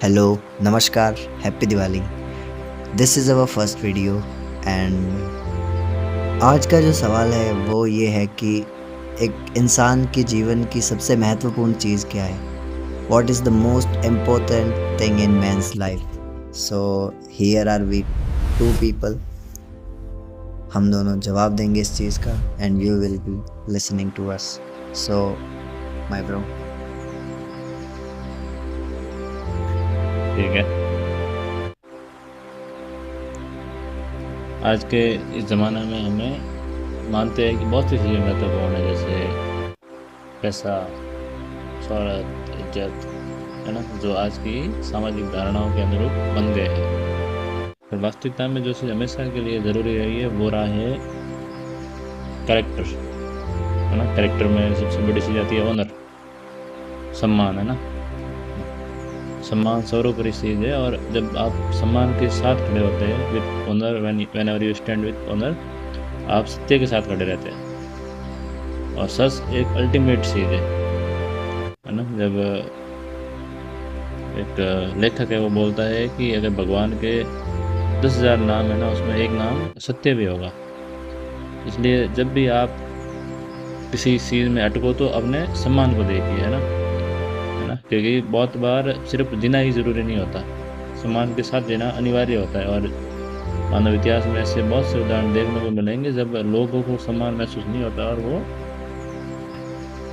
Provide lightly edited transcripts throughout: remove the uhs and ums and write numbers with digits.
Hello, नमस्कार, happy Diwali. This is our first video and आज का जो सवाल है वो ये है कि एक इंसान के जीवन की सबसे महत्वपूर्ण चीज़ क्या है? What is the most important thing in man's life? So here are we two people. हम दोनों जवाब देंगे इस चीज़ का and you will be listening to us. So my bro. ठीक है। आज के इस ज़माने में हमें मानते हैं कि बहुत सी चीज़ें महत्वपूर्ण है, जैसे पैसा, शोहरत, इज्जत, है ना, जो आज की सामाजिक धारणाओं के अनुरूप बन गए हैं। पर वास्तविकता में जो चीज़ हमेशा के लिए ज़रूरी रही है वो रहा है कैरेक्टर, है ना। कैरेक्टर में सबसे बड़ी चीज़ आती है ऑनर, सम्मान, है ना। सम्मान सर्वोपरि चीज़ है, और जब आप सम्मान के साथ खड़े होते हैं with honour, whenever you stand with honour, आप सत्य के साथ खड़े रहते हैं। और सच एक अल्टीमेट चीज़ है ना। जब एक लेखक है वो बोलता है कि अगर भगवान के 10,000 नाम है ना, उसमें एक नाम सत्य भी होगा। इसलिए जब भी आप किसी चीज़ में अटको तो अपने सम्मान को देखिए, है ना, क्योंकि बहुत बार सिर्फ जीना ही ज़रूरी नहीं होता, सम्मान के साथ जीना अनिवार्य होता है। और मानव इतिहास में ऐसे बहुत से उदाहरण देखने को मिलेंगे जब लोगों को सम्मान महसूस नहीं होता और वो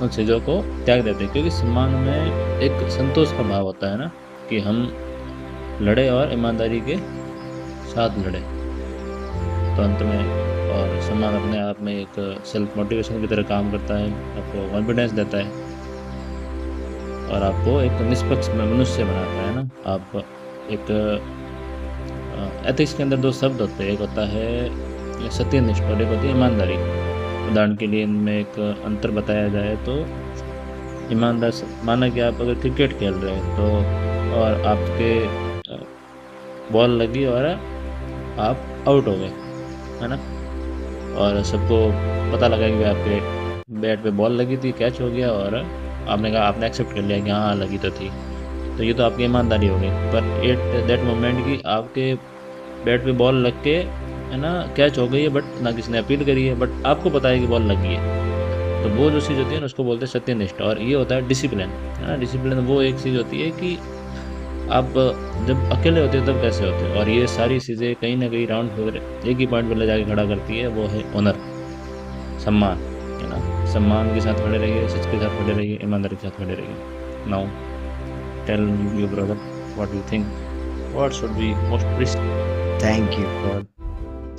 उन चीज़ों को त्याग देते हैं, क्योंकि सम्मान में एक संतोष का भाव होता है ना, कि हम लड़े और ईमानदारी के साथ लड़े। तो अंत में और सम्मान अपने आप में एक सेल्फ मोटिवेशन की तरह काम करता है, आपको कॉन्फिडेंस देता है और आपको एक निष्पक्ष मनुष्य बनाता है ना। आप एक एथिक्स के अंदर दो शब्द होते हैं, एक होता है सत्यनिष्ठ और एक होती है ईमानदारी। उदाहरण के लिए इनमें एक अंतर बताया जाए तो ईमानदार, माना कि आप अगर क्रिकेट खेल रहे हैं तो और आपके बॉल लगी और आप आउट हो गए, है ना, और सबको पता लगा कि आपके बैट पे बॉल लगी थी, कैच हो गया, और आपने कहा, आपने एक्सेप्ट कर लिया कि हाँ लगी तो थी, तो ये तो आपकी ईमानदारी हो गई। पर एट दैट मोमेंट की आपके बैट पे बॉल लग के, है ना, कैच हो गई है, बट ना किसी ने अपील करी है, बट आपको पता है कि बॉल लगी है। तो वो जो चीज़ होती है ना, उसको बोलते हैं सत्यनिष्ठ। और ये होता है डिसिप्लिन, है ना। डिसिप्लिन वो एक चीज़ होती है कि आप जब अकेले होते हो तब कैसे होते हो, और ये सारी चीज़ें कहीं ना कहीं राउंड फिगर एक ही पॉइंट पर ले जाके खड़ा करती है, वो है ऑनर, सम्मान, है ना। सम्मान के साथ खड़े रहिए, सच के साथ खड़े रहिए, ईमानदारी के साथ खड़े रहिए। Now tell you brother, what you think, what should be most precious. Thank you for.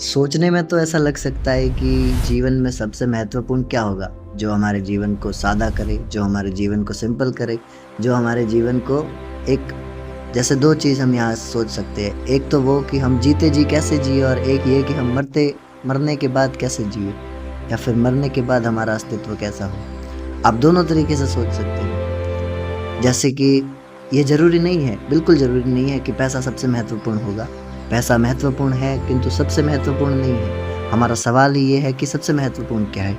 सोचने में तो ऐसा लग सकता है कि जीवन में सबसे महत्वपूर्ण क्या होगा, जो हमारे जीवन को सादा करे, जो हमारे जीवन को सिंपल करे, जो हमारे जीवन को एक, जैसे दो चीज़ हम यहाँ सोच सकते हैं। एक तो वो कि हम जीते जी कैसे जिए, और एक ये कि हम मरने के बाद कैसे जिए, या फिर मरने के बाद हमारा अस्तित्व कैसा हो। आप दोनों तरीके से सोच सकते हैं। जैसे कि ये ज़रूरी नहीं है, बिल्कुल ज़रूरी नहीं है कि पैसा सबसे महत्वपूर्ण होगा। पैसा महत्वपूर्ण है किंतु सबसे महत्वपूर्ण नहीं है। हमारा सवाल ही ये है कि सबसे महत्वपूर्ण क्या है।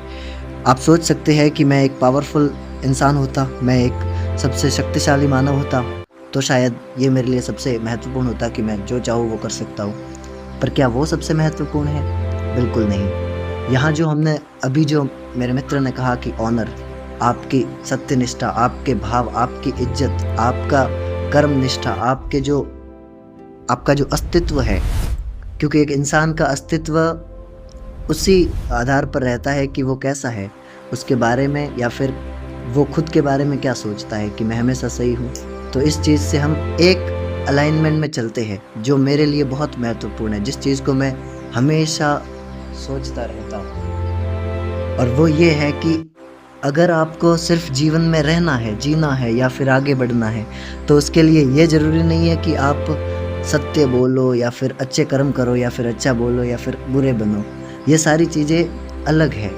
आप सोच सकते हैं कि मैं एक पावरफुल इंसान होता, मैं एक सबसे शक्तिशाली मानव होता, तो शायद ये मेरे लिए सबसे महत्वपूर्ण होता कि मैं जो चाहूँ वो कर सकता हूँ। पर क्या वो सबसे महत्वपूर्ण है? बिल्कुल नहीं। यहाँ जो हमने अभी, जो मेरे मित्र ने कहा कि ऑनर, आपकी सत्यनिष्ठा, आपके भाव, आपकी इज्जत, आपका कर्मनिष्ठा, आपका जो अस्तित्व है, क्योंकि एक इंसान का अस्तित्व उसी आधार पर रहता है कि वो कैसा है, उसके बारे में, या फिर वो खुद के बारे में क्या सोचता है कि मैं हमेशा सही हूँ। तो इस चीज़ से हम एक अलाइनमेंट में चलते हैं, जो मेरे लिए बहुत महत्वपूर्ण है, जिस चीज़ को मैं हमेशा सोचता रहता हूँ। और वो ये है कि अगर आपको सिर्फ जीवन में रहना है, जीना है, या फिर आगे बढ़ना है, तो उसके लिए ये ज़रूरी नहीं है कि आप सत्य बोलो, या फिर अच्छे कर्म करो, या फिर अच्छा बोलो, या फिर बुरे बनो। ये सारी चीज़ें अलग है।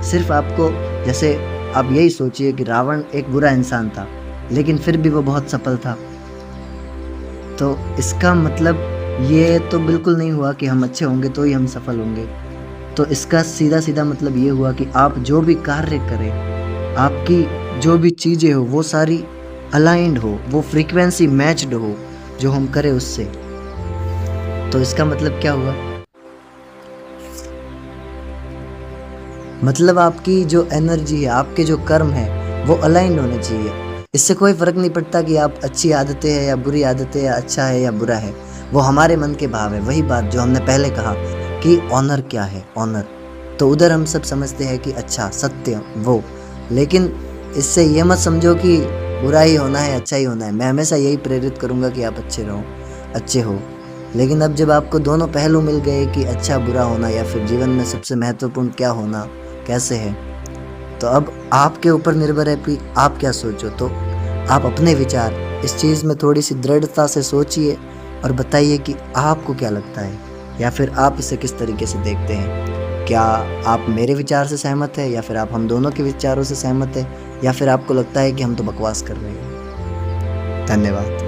सिर्फ आपको, जैसे आप यही सोचिए कि रावण एक बुरा इंसान था, लेकिन फिर भी वो बहुत सफल था। तो इसका मतलब ये तो बिल्कुल नहीं हुआ कि हम अच्छे होंगे तो ही हम सफल होंगे। तो इसका सीधा सीधा मतलब ये हुआ कि आप जो भी कार्य करें, आपकी जो भी चीज़ें हो, वो सारी अलाइंड हो, वो फ्रीक्वेंसी मैच्ड हो, जो हम करें उससे। तो इसका मतलब क्या हुआ? मतलब आपकी जो एनर्जी है, आपके जो कर्म है, वो अलाइन होने चाहिए। इससे कोई फ़र्क नहीं पड़ता कि आप अच्छी आदतें हैं या बुरी आदतें, या अच्छा है या बुरा है। वो हमारे मन के भाव है। वही बात जो हमने पहले कहा कि ऑनर क्या है, ऑनर। तो उधर हम सब समझते हैं कि अच्छा, सत्य, वो। लेकिन इससे ये मत समझो कि बुरा ही होना है, अच्छा ही होना है। मैं हमेशा यही प्रेरित करूँगा कि आप अच्छे रहो, अच्छे हो। लेकिन अब जब आपको दोनों पहलू मिल गए कि अच्छा बुरा होना या फिर जीवन में सबसे महत्वपूर्ण क्या होना, कैसे है, तो अब आपके ऊपर निर्भर है कि आप क्या सोचो। तो आप अपने विचार इस चीज़ में थोड़ी सी दृढ़ता से सोचिए और बताइए कि आपको क्या लगता है, या फिर आप इसे किस तरीके से देखते हैं। क्या आप मेरे विचार से सहमत है, या फिर आप हम दोनों के विचारों से सहमत है, या फिर आपको लगता है कि हम तो बकवास कर रहे हैं। धन्यवाद।